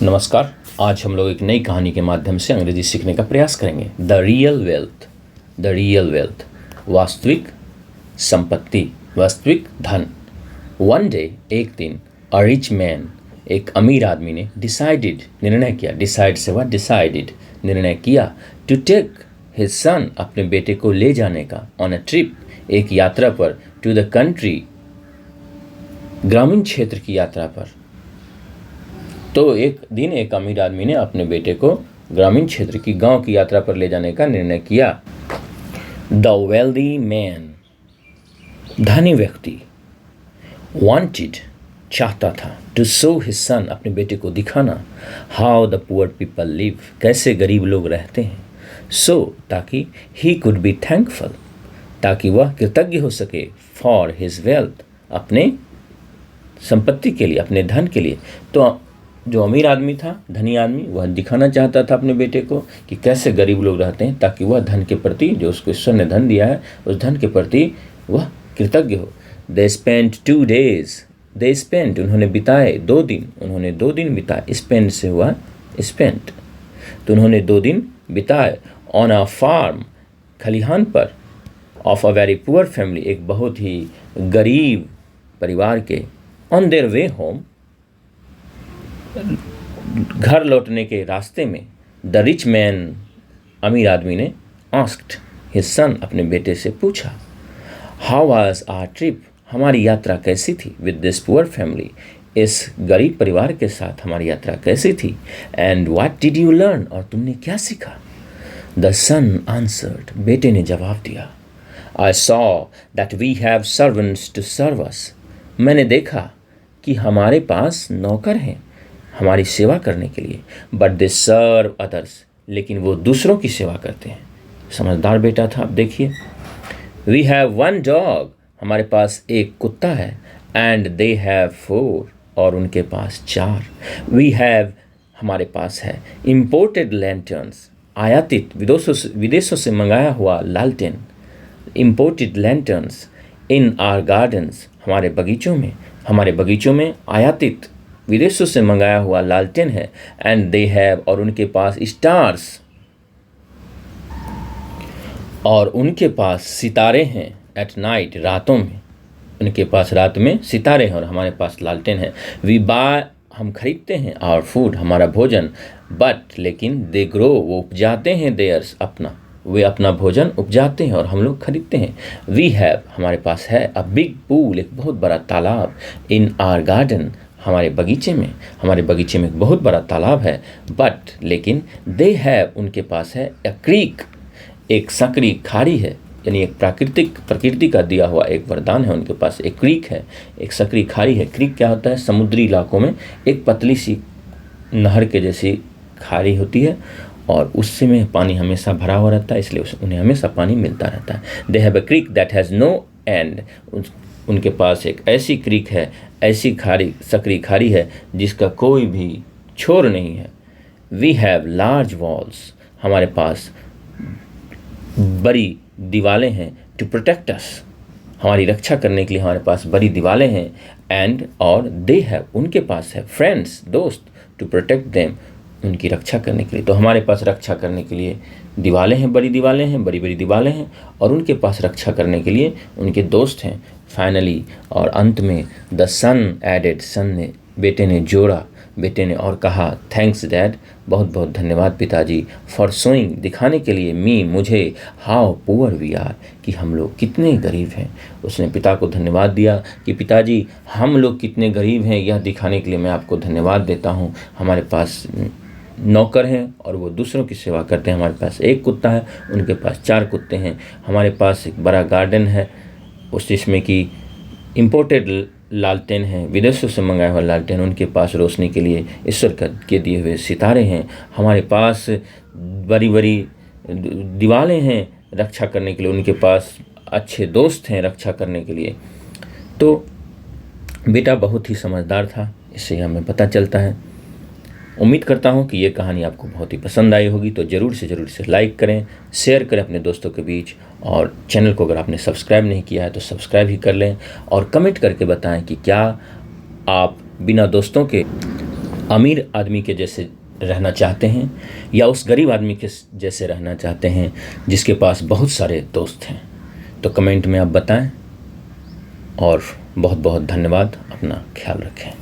नमस्कार। आज हम लोग एक नई कहानी के माध्यम से अंग्रेजी सीखने का प्रयास करेंगे। The real wealth. The real wealth, वास्तविक संपत्ति, वास्तविक धन। वन डे, एक दिन, अ रिच मैन, एक अमीर आदमी ने डिसाइडेड, निर्णय किया। डिसाइड से हुआ डिसाइडेड, निर्णय किया। टू टेक हिज सन, अपने बेटे को ले जाने का। ऑन अ ट्रिप, एक यात्रा पर। टू द कंट्री, ग्रामीण क्षेत्र की यात्रा पर। तो एक दिन एक अमीर आदमी ने अपने बेटे को ग्रामीण क्षेत्र की, गांव की यात्रा पर ले जाने का निर्णय किया। द वेल्दी मैन, धनी व्यक्ति, वांटेड, चाहता था, टू शो हिज सन, अपने बेटे को दिखाना, how the poor people live, कैसे गरीब लोग रहते हैं। सो, ताकि, ही कुड बी थैंकफुल, ताकि वह कृतज्ञ हो सके, फॉर हिज वेल्थ, अपने संपत्ति के लिए, अपने धन के लिए। तो जो अमीर आदमी था, धनी आदमी, वह दिखाना चाहता था अपने बेटे को कि कैसे गरीब लोग रहते हैं, ताकि वह धन के प्रति, जो उसको ईश्वर ने धन दिया है, उस धन के प्रति वह कृतज्ञ हो। They spent 2 days, they spent, उन्होंने बिताए 2 दिन, उन्होंने 2 दिन बिताए। स्पेंड से हुआ स्पेंट, तो उन्होंने 2 दिन बिताए। ऑन अ फार्म, खलिहान पर। Of a very poor family, एक बहुत ही गरीब परिवार के। ऑन देयर वे होम, घर लौटने के रास्ते में। द रिच मैन, अमीर आदमी ने, आस्क्ड हिज सन, अपने बेटे से पूछा, हाउ वाज आवर ट्रिप, हमारी यात्रा कैसी थी। विद दिस पुअर फैमिली, इस गरीब परिवार के साथ हमारी यात्रा कैसी थी। And what did you learn, और तुमने क्या सीखा। द सन आंसर्ड, बेटे ने जवाब दिया, I saw that we have servants to serve us, मैंने देखा कि हमारे पास नौकर हैं हमारी सेवा करने के लिए। बट दे सर्व अदर्स, लेकिन वो दूसरों की सेवा करते हैं। समझदार बेटा था। अब देखिए, वी हैव 1 डॉग, हमारे पास एक कुत्ता है। एंड दे हैव 4, और उनके पास 4। वी हैव, हमारे पास है। इम्पोर्टेड लैंटर्न्स, आयातित, विदेशों से मंगाया हुआ लालटेन। Imported lanterns in our gardens, हमारे बगीचों में आयातित, विदेशों से मंगाया हुआ लालटेन है। एंड दे हैव, और उनके पास स्टार्स, और उनके पास सितारे हैं। एट नाइट, रातों में, उनके पास रात में सितारे हैं और हमारे पास लालटेन है। वी बाय, हम खरीदते हैं। आवर फूड, हमारा भोजन। बट, लेकिन, दे ग्रो, वो उपजाते हैं। देयर्स, अपना, वे अपना भोजन उपजाते हैं और हम लोग खरीदते हैं। वी हैव, हमारे पास है। अ बिग पूल, एक बहुत बड़ा तालाब। इन आवर गार्डन, हमारे बगीचे में एक बहुत बड़ा तालाब है। बट, लेकिन, दे हैव, उनके पास है। अ क्रीक, एक सकरी खाड़ी है, यानी एक प्रकृति का दिया हुआ एक वरदान है। उनके पास एक क्रीक है, एक सकरी खाड़ी है। क्रीक क्या होता है, समुद्री इलाकों में एक पतली सी नहर के जैसी खाड़ी होती है और उससे में पानी हमेशा भरा हुआ रहता है, इसलिए उन्हें हमेशा पानी मिलता रहता है। They have a creek that has no end, उनके पास एक ऐसी क्रीक है, ऐसी सकरी खाड़ी है जिसका कोई भी छोर नहीं है। वी हैव लार्ज वॉल्स, हमारे पास बड़ी दीवारें हैं। टू प्रोटेक्ट अस, हमारी रक्षा करने के लिए हमारे पास बड़ी दीवारें हैं। एंड, और, दे हैव, उनके पास है। फ्रेंड्स, दोस्त, टू प्रोटेक्ट देम, उनकी रक्षा करने के लिए। तो हमारे पास रक्षा करने के लिए दीवारें हैं, बड़ी बड़ी दीवारें हैं, और उनके पास रक्षा करने के लिए उनके दोस्त हैं। फाइनली, और अंत में, द सन एडेड, सन ने, बेटे ने जोड़ा, बेटे ने और कहा, थैंक्स डैड, बहुत बहुत धन्यवाद पिताजी। फॉर शोइंग, दिखाने के लिए, मी, मुझे, हाउ पुअर वी आर, कि हम लोग कितने गरीब हैं। उसने पिता को धन्यवाद दिया कि पिताजी, हम लोग कितने गरीब हैं, यह दिखाने के लिए मैं आपको धन्यवाद देता हूँ। हमारे पास नौकर हैं और वो दूसरों की सेवा करते हैं। हमारे पास एक कुत्ता है, उनके पास 4 कुत्ते हैं। हमारे पास एक बड़ा गार्डन है, उस जिसमें कि इम्पोर्टेड लालटेन है, विदेशों से मंगाया हुआ लालटेन। उनके पास रोशनी के लिए ईश्वर के दिए हुए सितारे हैं। हमारे पास बड़ी बड़ी दीवारें हैं रक्षा करने के लिए। उनके पास अच्छे दोस्त हैं रक्षा करने के लिए। तो बेटा बहुत ही समझदार था, इससे हमें पता चलता है। उम्मीद करता हूँ कि ये कहानी आपको बहुत ही पसंद आई होगी। तो ज़रूर से लाइक करें, शेयर करें अपने दोस्तों के बीच, और चैनल को अगर आपने सब्सक्राइब नहीं किया है तो सब्सक्राइब ही कर लें, और कमेंट करके बताएं कि क्या आप बिना दोस्तों के अमीर आदमी के जैसे रहना चाहते हैं या उस गरीब आदमी के जैसे रहना चाहते हैं जिसके पास बहुत सारे दोस्त हैं? तो कमेंट में आप बताएं और बहुत बहुत धन्यवाद। अपना ख्याल रखें।